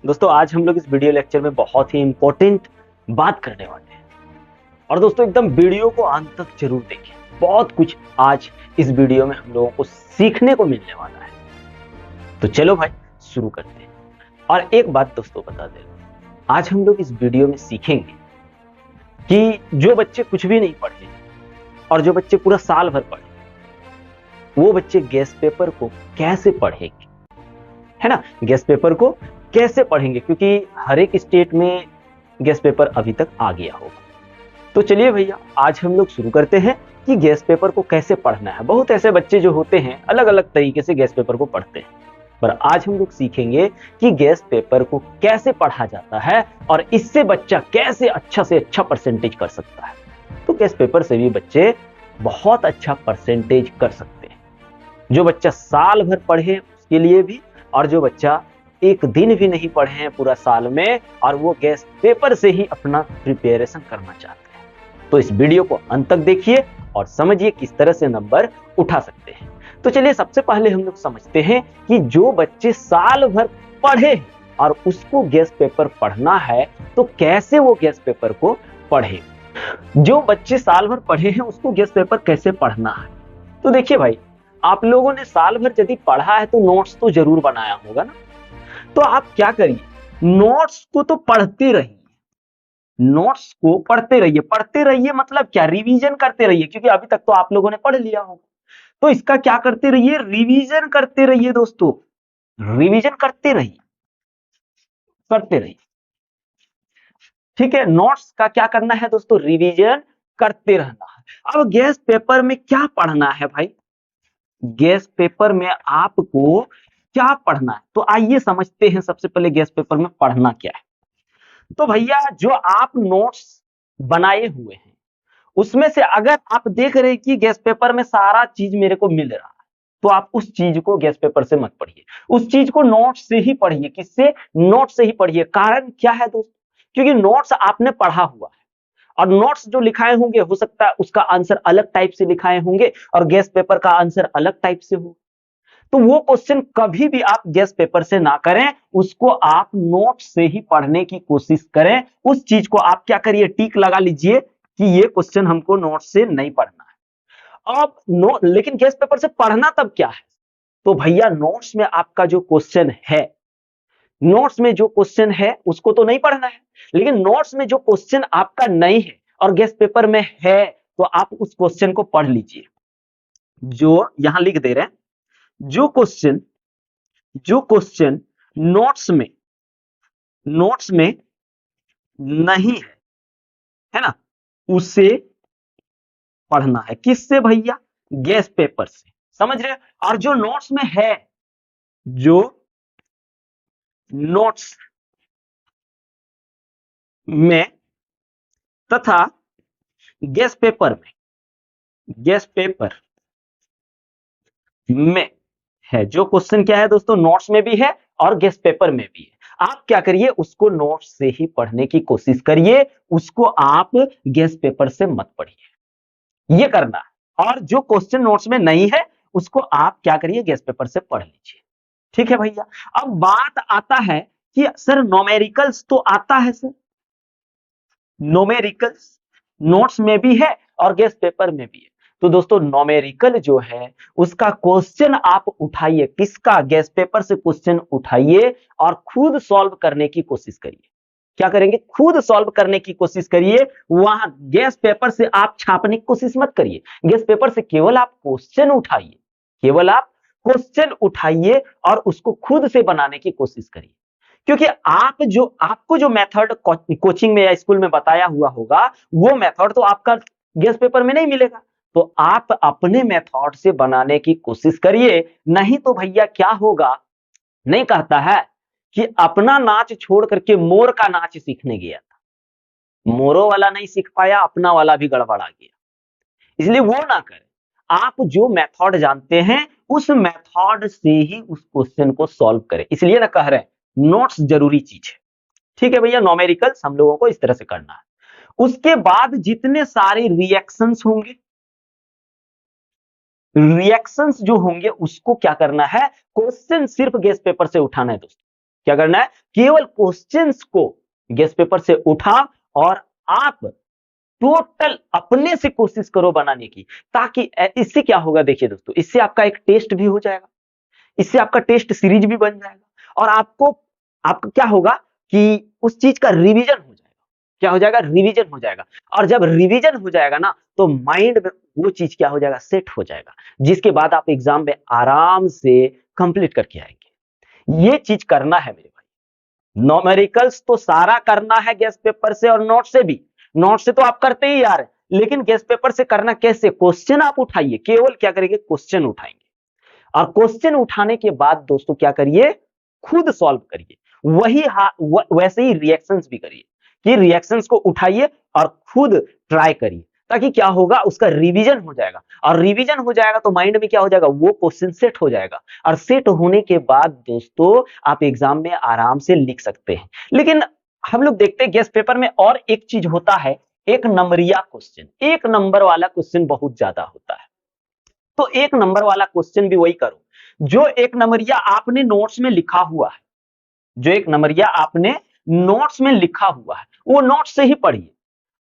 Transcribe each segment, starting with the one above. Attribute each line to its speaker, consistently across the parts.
Speaker 1: दोस्तों आज हम लोग इस वीडियो लेक्चर में बहुत ही इंपॉर्टेंट बात करने वाले हैं। और दोस्तों एकदम वीडियो को अंत तक जरूर देखें। बहुत कुछ आज इस वीडियो में हम लोगों को सीखने को मिलने वाला है। तो चलो भाई शुरू करते हैं। और एक बात दोस्तों बता दे, आज हम लोग इस वीडियो में सीखेंगे कि जो बच्चे कुछ भी नहीं पढ़े और जो बच्चे पूरा साल भर पढ़े, वो बच्चे गेस्ट पेपर को कैसे पढ़ेंगे, है ना। गेस्ट पेपर को कैसे पढ़ेंगे, क्योंकि हर एक स्टेट में गेस्ट पेपर अभी तक आ गया होगा। तो चलिए भैया आज हम लोग शुरू करते हैं कि गेस्ट पेपर को कैसे पढ़ना है। बहुत ऐसे बच्चे जो होते हैं अलग अलग तरीके से गेस्ट पेपर को पढ़ते हैं, पर आज हम लोग सीखेंगे कि गेस्ट पेपर को कैसे पढ़ा जाता है और इससे बच्चा कैसे अच्छा से अच्छा परसेंटेज कर सकता है। तो गेस्ट पेपर से भी बच्चे बहुत अच्छा परसेंटेज कर सकते हैं। जो बच्चा साल भर पढ़े उसके लिए भी, और जो बच्चा एक दिन भी नहीं पढ़े हैं पूरा साल में और वो गेस्ट पेपर से ही अपना प्रिपरेशन करना चाहते हैं। तो इस वीडियो को अंत तक देखिए और समझिए किस तरह से नंबर उठा सकते हैं। तो चलिए सबसे पहले हम लोग समझते हैं कि जो बच्चे साल भर पढ़े और उसको गेस्ट पेपर पढ़ना है तो कैसे वो गेस्ट पेपर को पढ़े। जो बच्चे साल भर पढ़े हैं उसको गेस्ट पेपर कैसे पढ़ना है। तो देखिए भाई, आप लोगों ने साल भर यदि पढ़ा है तो नोट्स तो जरूर बनाया होगा ना। तो आप क्या करिए, नोट्स को तो पढ़ते रहिए। नोट्स को पढ़ते रहिए मतलब क्या, रिवीजन करते रहिए, क्योंकि अभी तक तो आप लोगों ने पढ़ लिया होगा। तो इसका क्या करते रहिए, रिवीजन करते रहिए दोस्तों। रिवीजन करते रहिए। ठीक है, नोट्स का क्या करना है दोस्तों, रिवीजन करते रहना है। अब गेस्ट पेपर में क्या पढ़ना है भाई, गेस्ट पेपर में आपको क्या पढ़ना है तो आइए समझते हैं। सबसे पहले गेस्ट पेपर में पढ़ना क्या है। तो भैया जो आप नोट्स बनाए हुए हैं उसमें से अगर आप देख रहे हैं कि गेस्ट पेपर में सारा चीज मेरे को मिल रहा है, तो आप उस चीज को गेस्ट पेपर से मत पढ़िए, उस चीज को नोट से ही पढ़िए। किससे, नोट से ही पढ़िए। कारण क्या है दोस्तों, क्योंकि नोट्स आपने पढ़ा हुआ है और नोट्स जो लिखाए होंगे हो सकता है उसका आंसर अलग टाइप से लिखाए होंगे और गेस्ट पेपर का आंसर अलग टाइप से हो। तो वो क्वेश्चन कभी भी आप गेस्ट पेपर से ना करें, उसको आप नोट से ही पढ़ने की कोशिश करें। उस चीज को आप क्या करिए, टिक लगा लीजिए कि ये क्वेश्चन हमको नोट से नहीं पढ़ना है। अब लेकिन गेस्ट पेपर से पढ़ना तब क्या है, तो भैया नोट्स में आपका जो क्वेश्चन है, नोट्स में जो क्वेश्चन है उसको तो नहीं पढ़ना है, लेकिन नोट्स में जो क्वेश्चन आपका नहीं है और गेस्ट पेपर में है तो आप उस क्वेश्चन को पढ़ लीजिए। जो यहां लिख दे रहे हैं, जो क्वेश्चन नोट्स में नहीं है ना, उसे पढ़ना है। किससे भैया, गेस्ट पेपर से। समझ रहे हैं। और जो नोट्स में है, जो नोट्स में तथा गेस्ट पेपर में है, जो क्वेश्चन क्या है दोस्तों, नोट्स में भी है और गेस्ट पेपर में भी है, आप क्या करिए उसको नोट्स से ही पढ़ने की कोशिश करिए, उसको आप गेस्ट पेपर से मत पढ़िए। ये करना है। और जो क्वेश्चन नोट्स में नहीं है उसको आप क्या करिए, गेस्ट पेपर से पढ़ लीजिए। ठीक है भैया। अब बात आता है कि सर नोमेरिकल्स तो आता है सर, नोमेरिकल्स नोट्स में भी है और गेस्ट पेपर में भी है। तो दोस्तों नोमेरिकल जो है उसका क्वेश्चन आप उठाइए, किसका, गेस्ट पेपर से क्वेश्चन उठाइए और खुद सॉल्व करने की कोशिश करिए। क्या करेंगे, खुद सॉल्व करने की कोशिश करिए। वहां गेस्ट पेपर से आप छापने की कोशिश मत करिए, गेस्ट पेपर से केवल आप क्वेश्चन उठाइए, केवल आप क्वेश्चन उठाइए और उसको खुद से बनाने की कोशिश करिए। क्योंकि आपको जो मेथड कोचिंग में या स्कूल में बताया हुआ होगा वो मेथड तो आपका गेस्ट पेपर में नहीं मिलेगा। तो आप अपने मेथड से बनाने की कोशिश करिए। नहीं तो भैया क्या होगा, नहीं कहता है कि अपना नाच छोड़ करके मोर का नाच सीखने गया था, मोरों वाला नहीं सीख पाया, अपना वाला भी गड़बड़ा गया। इसलिए वो ना करें। आप जो मेथड जानते हैं उस मेथड से ही उस क्वेश्चन को सॉल्व करें। इसलिए ना कह रहे हैं नोट्स जरूरी चीज है। ठीक है भैया, नोमेरिकल्स हम लोगों को इस तरह से करना है। उसके बाद जितने सारे रिएक्शंस जो होंगे उसको क्या करना है, क्वेश्चन सिर्फ गेस्ट पेपर से उठाना है दोस्तों। क्या करना है, केवल क्वेश्चंस को गेस्ट पेपर से उठा और आप टोटल अपने से कोशिश करो बनाने की, ताकि इससे क्या होगा, देखिए दोस्तों, इससे आपका एक टेस्ट भी हो जाएगा, इससे आपका टेस्ट सीरीज भी बन जाएगा और आपका क्या होगा कि उस चीज का रिवीजन हो जाएगा। क्या हो जाएगा, रिवीजन हो जाएगा। और जब रिवीजन हो जाएगा ना, तो माइंड में वो चीज क्या हो जाएगा, सेट हो जाएगा, जिसके बाद आप एग्जाम में आराम से कंप्लीट करके आएंगे। ये चीज करना है मेरे भाई। न्यूमेरिकल्स तो सारा करना है गेस्ट पेपर से और नोट से भी। नोट से तो आप करते ही यार, लेकिन गेस्ट पेपर से करना कैसे, क्वेश्चन आप उठाइए, केवल क्या करेंगे, क्वेश्चन उठाएंगे। और क्वेश्चन उठाने के बाद दोस्तों क्या करिए, खुद सॉल्व करिए। वैसे ही रिएक्शंस भी करिए, कि रिएक्शंस को उठाइए और खुद ट्राई करिए, ताकि क्या होगा, उसका रिवीजन हो जाएगा। और रिवीजन हो जाएगा तो माइंड में क्या हो जाएगा, वो क्वेश्चन सेट हो जाएगा। और सेट होने के बाद दोस्तों आप एग्जाम में आराम से लिख सकते हैं। लेकिन हम लोग देखते हैं गेस्ट पेपर में और एक चीज होता है, एक नंबरिया क्वेश्चन, एक नंबर वाला क्वेश्चन बहुत ज्यादा होता है। तो एक नंबर वाला क्वेश्चन भी वही करो, जो एक नंबरिया आपने नोट्स में लिखा हुआ है, जो एक नंबरिया आपने नोट्स में लिखा हुआ है, वो नोट्स से ही पढ़िए।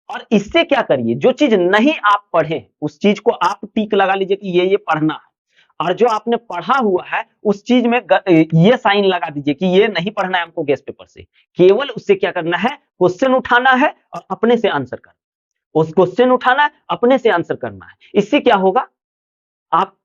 Speaker 1: और इससे क्या करिए, जो चीज नहीं आप पढ़े उस चीज को आप टिक लगा लीजिए कि ये पढ़ना है, और जो आपने पढ़ा हुआ है उस चीज में ये साइन लगा दीजिए कि ये नहीं पढ़ना है हमको गेस्ट पेपर से। केवल उससे क्या करना है, क्वेश्चन उठाना है और अपने से आंसर करना। उस क्वेश्चन उठाना है, अपने से आंसर करना है। इससे क्या होगा, आप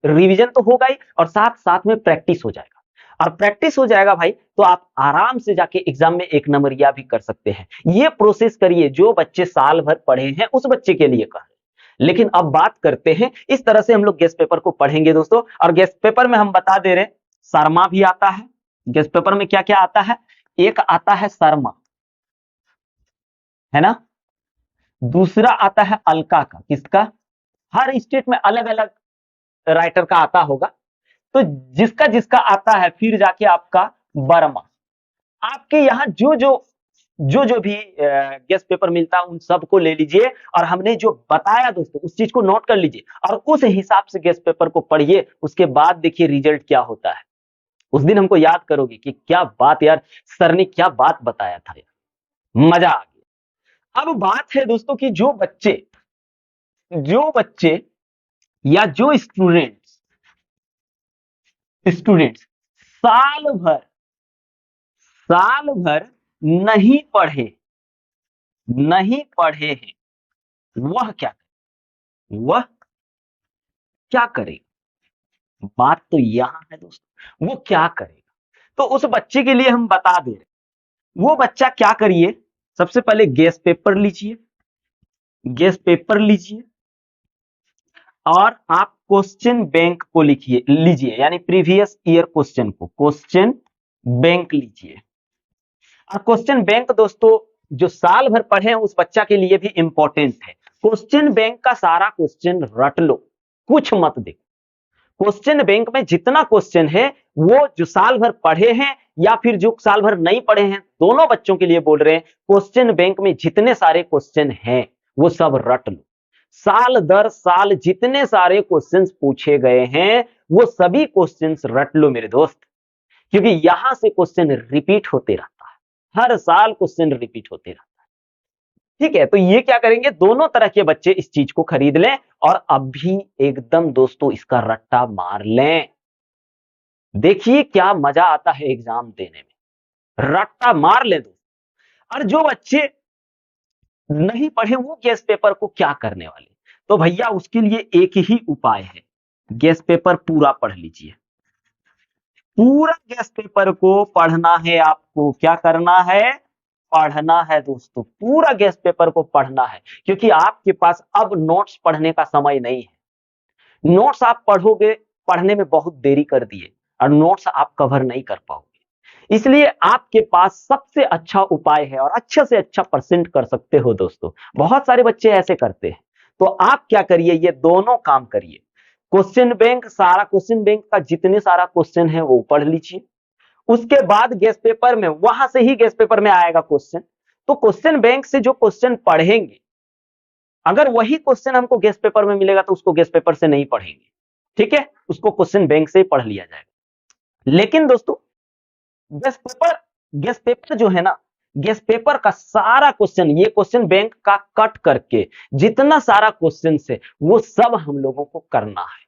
Speaker 1: रिवीजन तो होगा ही और साथ साथ में प्रैक्टिस हो जाएगा। और प्रैक्टिस हो जाएगा भाई, तो आप आराम से जाके एग्जाम में एक नंबरिया भी कर सकते हैं। ये प्रोसेस करिए, जो बच्चे साल भर पढ़े हैं उस बच्चे के लिए कह रहे हैं। लेकिन अब बात करते हैं, इस तरह से हम लोग गेस्ट पेपर को पढ़ेंगे दोस्तों। और गेस्ट पेपर में हम बता दे रहे हैं, शर्मा भी आता है। गेस्ट पेपर में क्या क्या आता है, एक आता है शर्मा, है ना, दूसरा आता है अलका का, किसका, हर स्टेट में अलग अलग राइटर का आता होगा। तो जिसका जिसका आता है, फिर जाके आपका वर्मा। आपके यहाँ जो भी गेस्ट पेपर मिलता है उन सबको ले लीजिए, और हमने जो बताया दोस्तों उस चीज को नोट कर लीजिए और उस हिसाब से गेस्ट पेपर को पढ़िए। उसके बाद देखिए रिजल्ट क्या होता है। उस दिन हमको याद करोगे कि क्या बात यार, सर ने क्या बात बताया था यार, मजा आ गया। अब बात है दोस्तों कि जो बच्चे या जो स्टूडेंट्स साल भर नहीं पढ़े हैं, वह क्या करेगा। बात तो यहां है दोस्तों, वो क्या करेगा। तो उस बच्चे के लिए हम बता दे रहे, वो बच्चा क्या करिए, सबसे पहले गेस्ट पेपर लीजिए और आप क्वेश्चन बैंक को लीजिए, यानी प्रीवियस ईयर क्वेश्चन को क्वेश्चन बैंक लीजिए। और क्वेश्चन बैंक दोस्तों जो साल भर पढ़े हैं उस बच्चा के लिए भी इंपॉर्टेंट है। क्वेश्चन बैंक का सारा क्वेश्चन रट लो, कुछ मत देखो। क्वेश्चन बैंक में जितना क्वेश्चन है, वो जो साल भर पढ़े हैं या फिर जो साल भर नहीं पढ़े हैं, दोनों बच्चों के लिए बोल रहे हैं, क्वेश्चन बैंक में जितने सारे क्वेश्चन हैं वो सब रट लो। साल दर साल जितने सारे क्वेश्चंस पूछे गए हैं वो सभी क्वेश्चंस रट लो मेरे दोस्त, क्योंकि यहां से क्वेश्चन रिपीट होते रहता है, हर साल क्वेश्चन रिपीट होते रहता है। ठीक है, तो ये क्या करेंगे, दोनों तरह के बच्चे इस चीज को खरीद लें और अभी एकदम दोस्तों इसका रट्टा मार लें। देखिए क्या मजा आता है एग्जाम देने में, रट्टा मार ले दोस्तों। और जो बच्चे नहीं पढ़े वो गेस्ट पेपर को क्या करने वाले, तो भैया उसके लिए एक ही उपाय है, गेस्ट पेपर पूरा पढ़ लीजिए। पूरा गेस्ट पेपर को पढ़ना है आपको, क्या करना है, पढ़ना है दोस्तों, पूरा गेस्ट पेपर को पढ़ना है। क्योंकि आपके पास अब नोट्स पढ़ने का समय नहीं है। नोट्स आप पढ़ोगे, पढ़ने में बहुत देरी कर दिए और नोट्स आप कवर नहीं कर पाओगे। इसलिए आपके पास सबसे अच्छा उपाय है और अच्छे से अच्छा परसेंट कर सकते हो दोस्तों। बहुत सारे बच्चे ऐसे करते हैं, तो आप क्या करिए, ये दोनों काम करिए। क्वेश्चन बैंक, सारा क्वेश्चन बैंक का जितने सारा क्वेश्चन है वो पढ़ लीजिए। उसके बाद गेस्ट पेपर में, वहां से ही गेस्ट पेपर में आएगा क्वेश्चन, तो क्वेश्चन बैंक से जो क्वेश्चन पढ़ेंगे, अगर वही क्वेश्चन हमको गेस्ट पेपर में मिलेगा तो उसको गेस्ट पेपर से नहीं पढ़ेंगे, ठीक है, उसको क्वेश्चन बैंक से ही पढ़ लिया जाएगा। लेकिन दोस्तों गेस पेपर जो है ना, गेस पेपर का सारा क्वेश्चन, ये क्वेश्चन बैंक का कट करके जितना सारा क्वेश्चन है वो सब हम लोगों को करना है।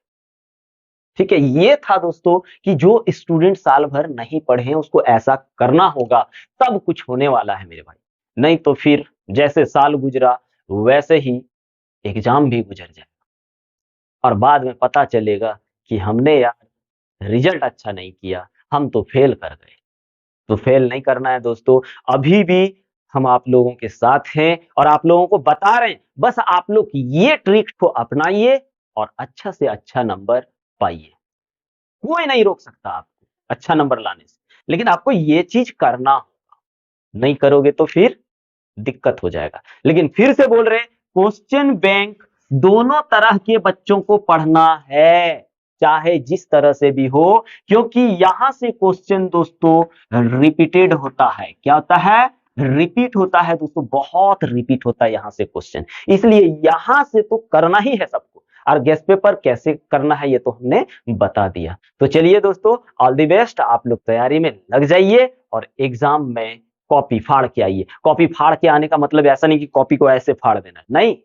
Speaker 1: ठीक है, ये था दोस्तों कि जो स्टूडेंट साल भर नहीं पढ़े हैं उसको ऐसा करना होगा, तब कुछ होने वाला है मेरे भाई। नहीं तो फिर जैसे साल गुजरा वैसे ही एग्जाम भी गुजर जाए और बाद में पता चलेगा कि हमने यार रिजल्ट अच्छा नहीं किया, हम तो फेल कर गए। तो फेल नहीं करना है दोस्तों, अभी भी हम आप लोगों के साथ हैं और आप लोगों को बता रहे हैं, बस आप लोग ये ट्रिक को अपनाइए और अच्छा से अच्छा नंबर पाइए। कोई नहीं रोक सकता आपको अच्छा नंबर लाने से, लेकिन आपको ये चीज करना होगा। नहीं करोगे तो फिर दिक्कत हो जाएगा। लेकिन फिर से बोल रहे, क्वेश्चन बैंक दोनों तरह के बच्चों को पढ़ना है, चाहे जिस तरह से भी हो, क्योंकि यहां से क्वेश्चन दोस्तों रिपीटेड होता है। क्या होता है? रिपीट होता है दोस्तों, बहुत रिपीट होता है यहां से क्वेश्चन, इसलिए यहां से तो करना ही है सबको। और गेस्ट पेपर कैसे करना है ये तो हमने बता दिया। तो चलिए दोस्तों, ऑल द बेस्ट, आप लोग तैयारी में लग जाइए और एग्जाम में कॉपी फाड़ के आइए। कॉपी फाड़ के आने का मतलब ऐसा नहीं कि कॉपी को ऐसे फाड़ देना, नहीं,